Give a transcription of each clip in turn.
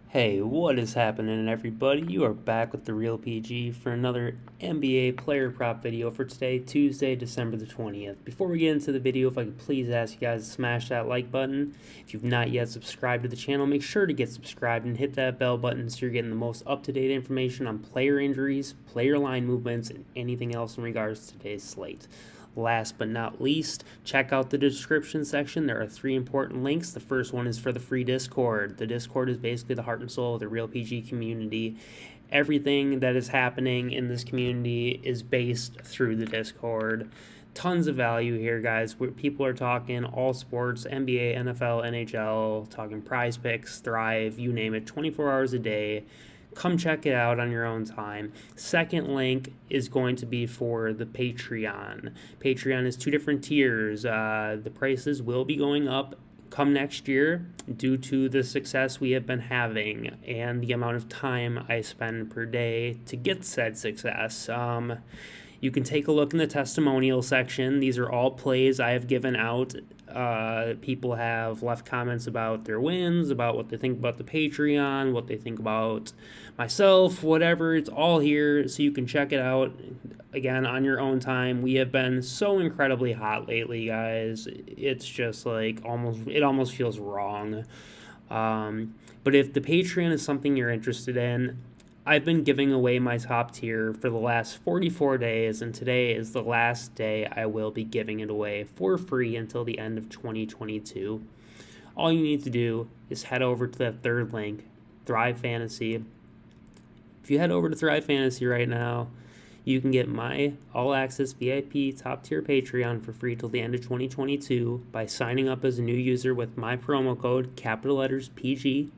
Hey, what is happening, everybody? You are back with TheReal PG for another NBA player prop video for today, Tuesday, December the 20th. Before we get into the video, if I could please ask you guys to smash that like button. If you've not yet subscribed to the channel, make sure to get subscribed and hit that bell button so you're getting the most up-to-date information on player injuries, player line movements, and anything else in regards to today's slate. Last but not least, check out the description section. There are 3 important links. The first one is for the free Discord. The Discord is basically the heart and soul of the Real PG community. Everything that is happening in this community is based through the Discord. Tons of value here, guys. Where people are talking all sports, NBA, NFL, NHL, talking Prizepicks, Thrive, you name it, 24 hours a day. Come check it out on your own time. Second link is going to be for the Patreon. Patreon is 2 different tiers. The prices will be going up come next year due to the success we have been having and the amount of time I spend per day to get said success. You can take a look in the testimonial section. These are all plays I have given out. People have left comments about their wins, about what they think about the Patreon, what they think about myself, whatever. It's all here, so you can check it out, again, on your own time. We have been so incredibly hot lately, guys. It's just like it almost feels wrong. But if the Patreon is something you're interested in, I've been giving away my top tier for the last 44 days, and today is the last day I will be giving it away for free until the end of 2022. All you need to do is head over to that third link, Thrive Fantasy. If you head over to Thrive Fantasy right now, you can get my all-access VIP top-tier Patreon for free till the end of 2022 by signing up as a new user with my promo code, capital letters PG.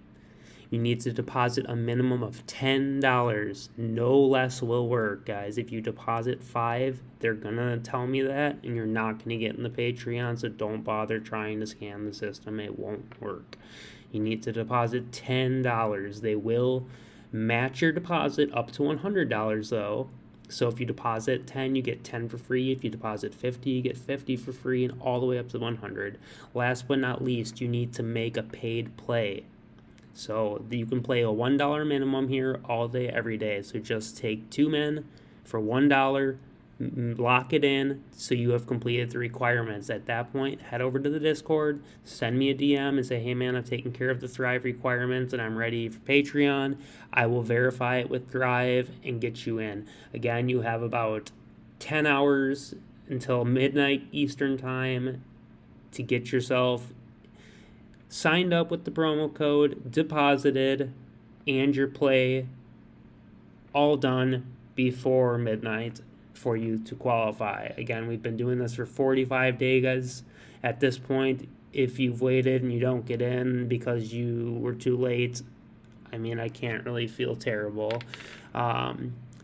You need to deposit a minimum of $10. No less will work, guys. If you deposit $5, they're going to tell me that, and you're not going to get in the Patreon, so don't bother trying to scam the system. It won't work. You need to deposit $10. They will match your deposit up to $100, though. So if you deposit 10, you get 10 for free. If you deposit 50, you get 50 for free, and all the way up to 100. Last but not least, you need to make a paid play. So you can play a $1 minimum here all day, every day. So just take 2 men for $1, lock it in so you have completed the requirements. At that point, head over to the Discord, send me a DM and say, hey man, I've taken care of the Thrive requirements and I'm ready for Patreon. I will verify it with Thrive and get you in. Again, you have about 10 hours until midnight Eastern time to get yourself signed up with the promo code, deposited, and your play all done before midnight for you to qualify. Again, we've been doing this for 45 days. At this point, if you've waited and you don't get in because you were too late, I mean, I can't really feel terrible.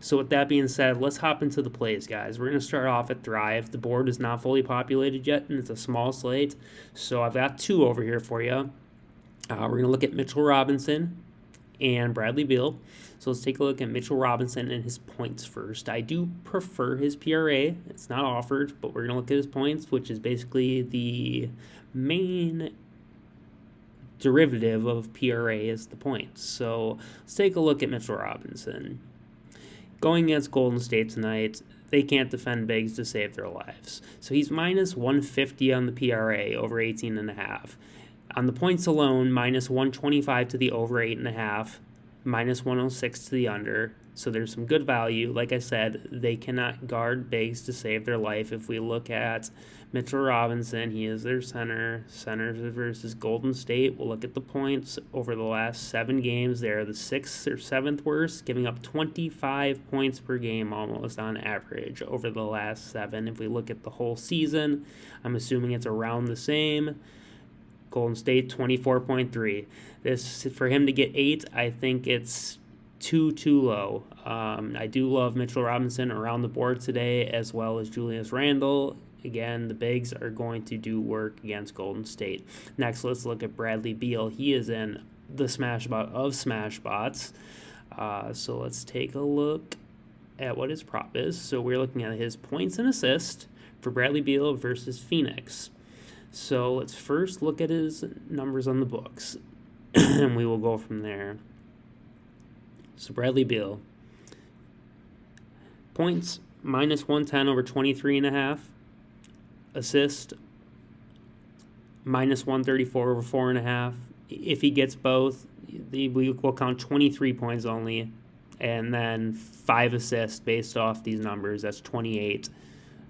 So with that being said, let's hop into the plays, guys. We're going to start off at Thrive. The board is not fully populated yet, and it's a small slate. So I've got 2 over here for you. We're going to look at Mitchell Robinson and Bradley Beal. So let's take a look at Mitchell Robinson and his points first. I do prefer his PRA. It's not offered, but we're going to look at his points, which is basically the main derivative of PRA is the points. So let's take a look at Mitchell Robinson. Going against Golden State tonight, they can't defend bigs to save their lives. So he's minus 150 on the PRA over 18.5. On the points alone, minus 125 to the over 8.5, minus 106 to the under. So there's some good value. Like I said, they cannot guard bigs to save their life. If we look at Mitchell Robinson, he is their center. Centers versus Golden State. We'll look at the points over the last 7 games. They're the 6th or 7th worst, giving up 25 points per game almost on average over the last 7. If we look at the whole season, I'm assuming it's around the same. Golden State 24.3. This, for him to get 8, I think it's too low. I do love Mitchell Robinson around the board today, as well as Julius Randle. Again, the bigs are going to do work against Golden State. Next, let's look at Bradley Beal. He is in the smash bot of smash bots. So let's take a look at what his prop is. So we're looking at his points and assists for Bradley Beal versus Phoenix. So let's first look at his numbers on the books, and we will go from there. So Bradley Beal. Points, minus 110 over 23.5. Assist, minus 134 over 4.5. If he gets both, we will count 23 points only, and then 5 assists based off these numbers. That's 28.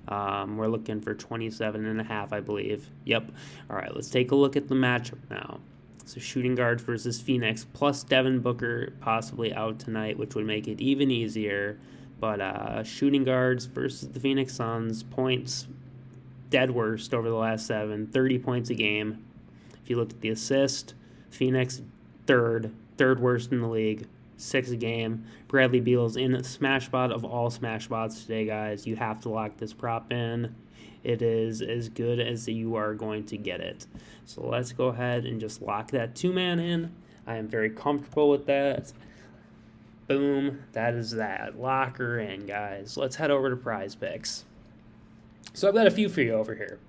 We're looking for 27.5, I believe. Yep. All right, let's take a look at the matchup now. So shooting guards versus Phoenix, plus Devin Booker possibly out tonight, which would make it even easier. But shooting guards versus the Phoenix Suns, points dead worst over the last 7, 30 points a game. If you look at the assist, Phoenix third worst in the league, 6 a game. Bradley Beal's in a smash spot of all smash spots today, guys. You have to lock this prop in. It is as good as you are going to get it. So let's go ahead and just lock that 2-man in. I am very comfortable with that. Boom, that is that. Lock her in, guys. Let's head over to Prizepicks. So I've got a few for you over here.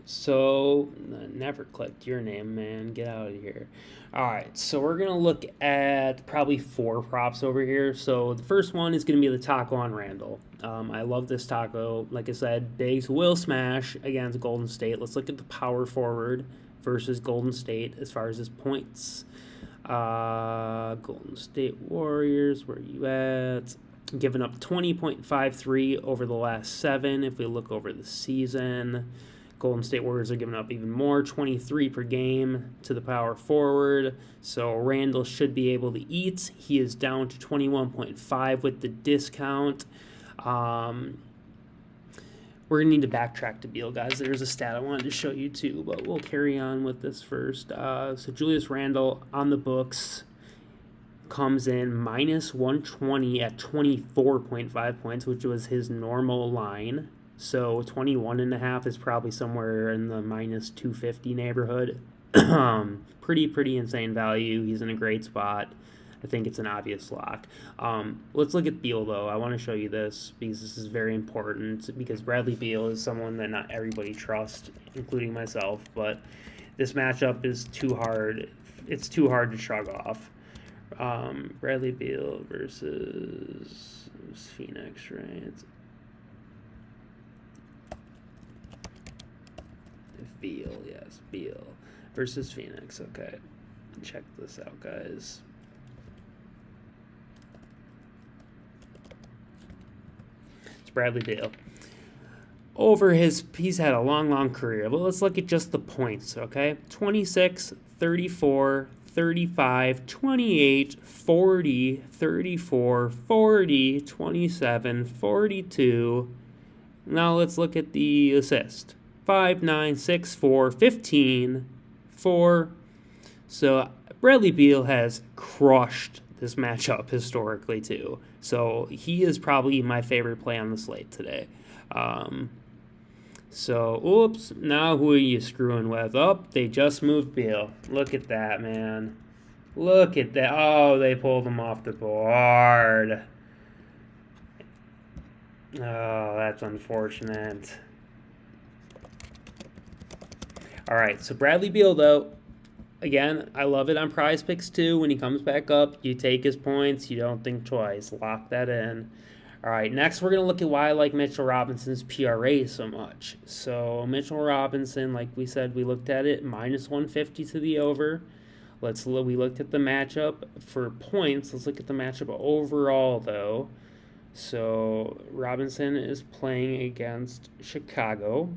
So never clicked your name, man. Get out of here. All right, so we're going to look at probably 4 props over here. So the first one is going to be the taco on Randall. I love this taco. Like I said, Bigs will smash against Golden State. Let's look at the power forward versus Golden State as far as his points. Golden State Warriors, where are you at? Giving up 20.53 over the last 7 if we look over the season. Golden State Warriors are giving up even more, 23 per game to the power forward. So Randall should be able to eat. He is down to 21.5 with the discount. We're going to need to backtrack to Beal, guys. There's a stat I wanted to show you too, but we'll carry on with this first. So Julius Randle on the books comes in minus 120 at 24.5 points, which was his normal line. So 21.5 is probably somewhere in the minus 250 neighborhood. Pretty insane value. He's in a great spot. I think it's an obvious lock. Let's look at Beal, though. I want to show you this because this is very important, because Bradley Beal is someone that not everybody trusts, including myself, but this matchup is too hard. It's too hard to shrug off. Bradley Beal versus Phoenix, right? Beal, yes, Beal versus Phoenix. Okay, check this out, guys. It's Bradley Beal. He's had a long career, but let's look at just the points, okay? 26, 34, 35, 28, 40, 34, 40, 27, 42. Now let's look at the assist. 5, 9, 6, 4, 15, 4. So Bradley Beal has crushed this matchup historically too. So he is probably my favorite play on the slate today. Oops, now who are you screwing with? Oh, they just moved Beal. Look at that, man. Look at that. Oh, they pulled him off the board. Oh, that's unfortunate. All right, so Bradley Beal, though, again, I love it on Prizepicks too. When he comes back up, you take his points. You don't think twice. Lock that in. All right, next we're going to look at why I like Mitchell Robinson's PRA so much. So Mitchell Robinson, like we said, we looked at it, minus 150 to the over. We looked at the matchup for points. Let's look at the matchup overall, though. So Robinson is playing against Chicago,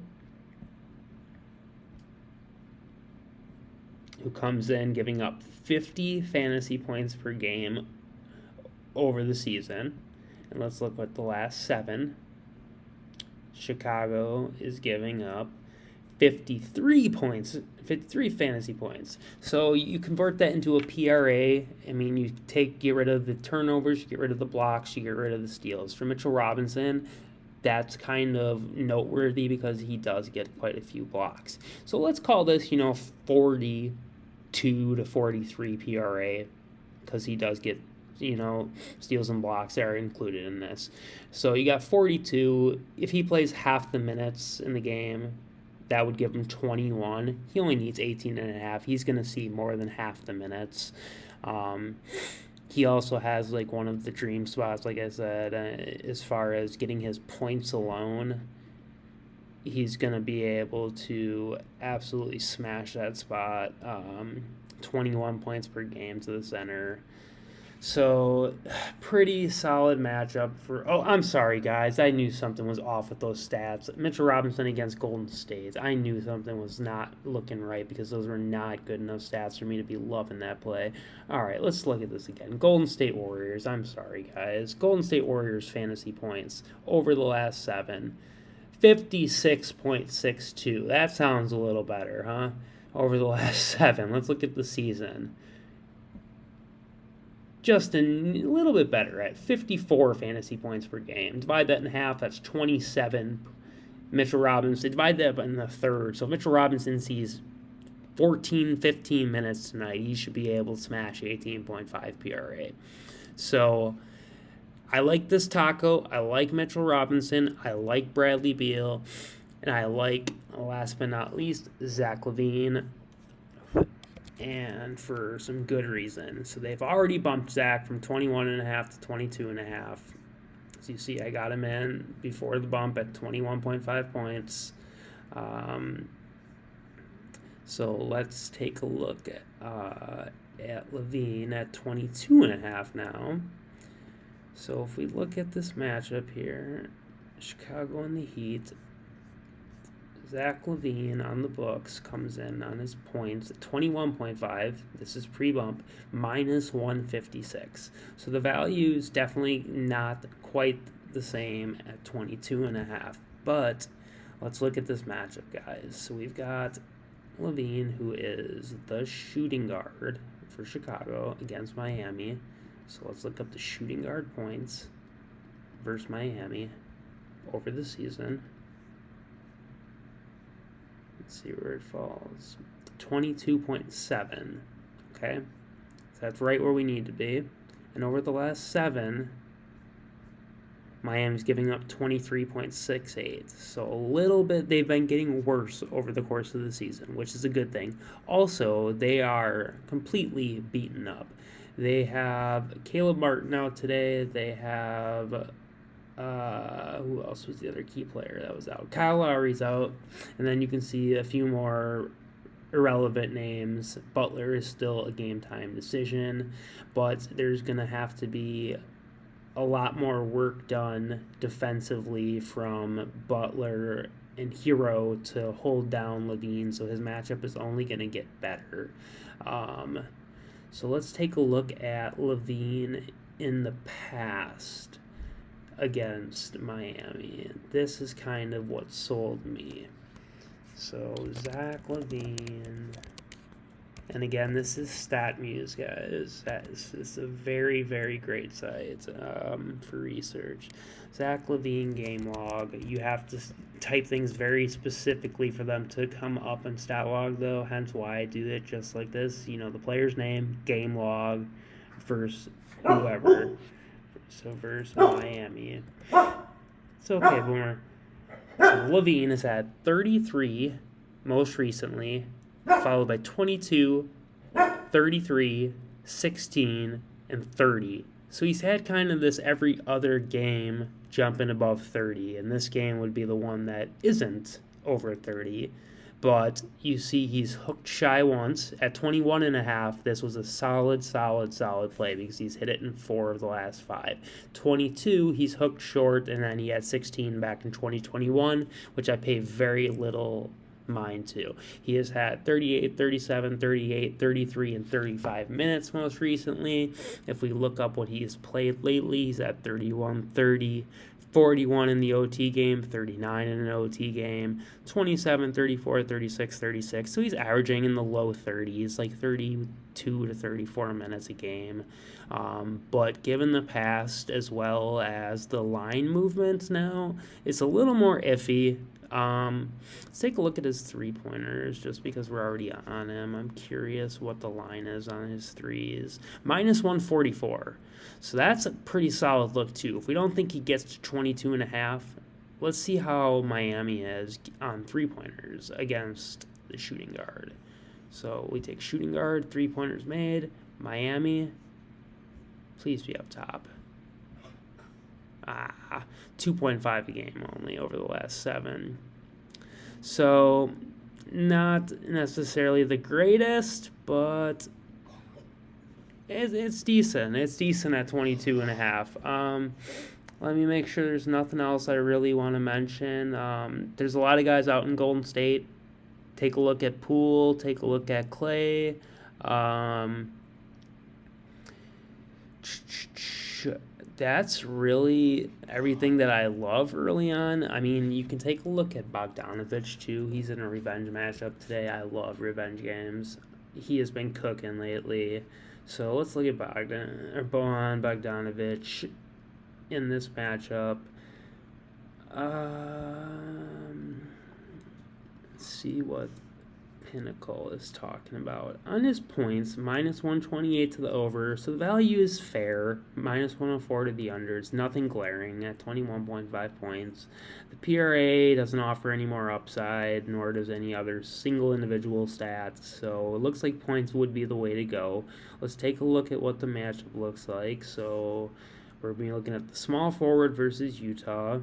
who comes in giving up 50 fantasy points per game over the season. And let's look at the last 7. Chicago is giving up 53 fantasy points. So you convert that into a PRA. I mean, you get rid of the turnovers, you get rid of the blocks, you get rid of the steals. For Mitchell Robinson, that's kind of noteworthy because he does get quite a few blocks. So let's call this, 42 to 43 PRA, because he does get, steals and blocks that are included in this. So you got 42. If he plays half the minutes in the game, That would give him 21. He only needs 18 and a half. He's going to see more than half the minutes. He also has like one of the dream spots, like I said, as far as getting his points alone. He's going to be able to absolutely smash that spot. 21 points per game to the center. So, pretty solid matchup for... Oh, I'm sorry, guys. I knew something was off with those stats. Mitchell Robinson against Golden State. I knew something was not looking right because those were not good enough stats for me to be loving that play. All right, let's look at this again. Golden State Warriors. I'm sorry, guys. Golden State Warriors fantasy points over the last 7. 56.62. That sounds a little better, huh? Over the last 7. Let's look at the season. Just a little bit better at 54 fantasy points per game. Divide that in half, that's 27. Mitchell Robinson, divide that in the third. So if Mitchell Robinson sees 14, 15 minutes tonight, he should be able to smash 18.5 PRA. So I like this taco. I like Mitchell Robinson. I like Bradley Beal. And I like, last but not least, Zach LaVine. And for some good reason. So they've already bumped Zach from 21.5 to 22.5. As you see, I got him in before the bump at 21.5 points. So let's take a look at LaVine at 22.5 now. So if we look at this matchup here, Chicago and the Heat, Zach LaVine on the books comes in on his points at 21.5. This is pre-bump, minus 156. So the value is definitely not quite the same at 22.5. But let's look at this matchup, guys. So we've got LaVine, who is the shooting guard for Chicago against Miami. So let's look up the shooting guard points versus Miami over the season. Let's see where it falls. 22.7. Okay. So that's right where we need to be. And over the last 7, Miami's giving up 23.68. So a little bit, they've been getting worse over the course of the season, which is a good thing. Also, they are completely beaten up. They have Caleb Martin out today. They have... who else was the other key player that was out? Kyle Lowry's out. And then you can see a few more irrelevant names. Butler is still a game-time decision. But there's going to have to be a lot more work done defensively from Butler and Hero to hold down LaVine. So his matchup is only going to get better. So let's take a look at LaVine in the past against Miami. This is kind of what sold me. So Zach LaVine, and again, this is StatMuse, guys. This is a very, very great site for research. Zach LaVine game log. You have to type things very specifically for them to come up in stat log, though. Hence why I do it just like this. You know, the player's name, game log, versus whoever. So versus Miami. It's okay, Boomer. So LaVine has had 33 most recently, followed by 22, 33, 16, and 30. So he's had kind of this every other game jumping above 30, and this game would be the one that isn't over 30. But you see he's hooked shy once at 21.5. This was a solid play because he's hit it in 4 of the last 5. 22, he's hooked short, and then he had 16 back in 2021, which I pay very little mind to. He has had 38, 37, 38, 33, and 35 minutes most recently. If we look up what he has played lately, he's at 31, 30, 41 in the OT game, 39 in an OT game, 27, 34, 36, 36. So he's averaging in the low 30s, like 32 to 34 minutes a game. But given the past as well as the line movements now, it's a little more iffy. Let's take a look at his three-pointers just because we're already on him. I'm curious what the line is on his threes. Minus 144. So that's a pretty solid look, too. If we don't think he gets to 22.5, let's see how Miami is on three-pointers against the shooting guard. So we take shooting guard, three-pointers made. Miami, please be up top. 2.5 a game only over the last 7. So not necessarily the greatest, but it's decent. It's decent at 22.5. Let me make sure there's nothing else I really want to mention. There's a lot of guys out in Golden State. Take a look at Poole. Take a look at Clay. That's really everything that I love early on. I mean, you can take a look at Bogdanovich, too. He's in a revenge matchup today. I love revenge games. He has been cooking lately. So let's look at Bojan Bogdanovich in this matchup. Let's see what Pinnacle is talking about. On his points, minus 128 to the over, so the value is fair. Minus 104 to the under. It's nothing glaring at 21.5 points. The PRA doesn't offer any more upside, nor does any other single individual stats, so it looks like points would be the way to go. Let's take a look at what the matchup looks like. So we're going to be looking at the small forward versus Utah,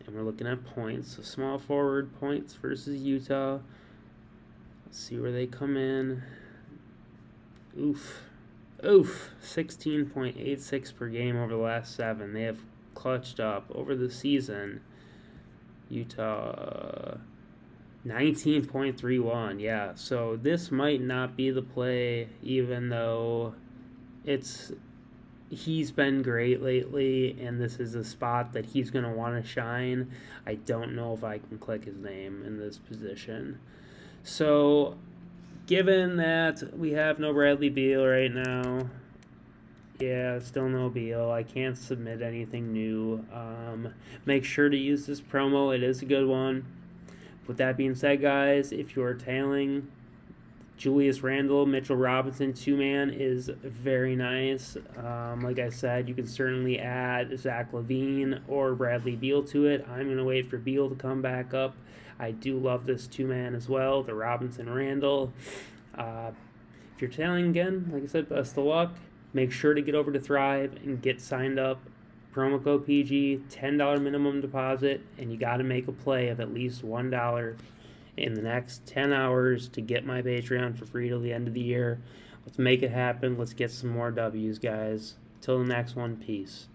and we're looking at points. So small forward points versus Utah. Let's see where they come in. Oof. 16.86 per game over the last 7. They have clutched up over the season. Utah, 19.31. Yeah, so this might not be the play, even though he's been great lately, and this is a spot that he's going to want to shine. I don't know if I can click his name in this position. So, given that we have no Bradley Beal right now, still no Beal. I can't submit anything new. Make sure to use this promo. It is a good one. With that being said, guys, if you're tailing, Julius Randle, Mitchell Robinson, 2-man is very nice. Like I said, you can certainly add Zach LaVine or Bradley Beal to it. I'm going to wait for Beal to come back up. I do love this 2-man as well, the Robinson-Randle. If you're tailing again, like I said, best of luck. Make sure to get over to Thrive and get signed up. Promo code PG, $10 minimum deposit, and you got to make a play of at least $1 in the next 10 hours to get my Patreon for free till the end of the year. Let's make it happen. Let's get some more W's, guys. Till the next one, peace.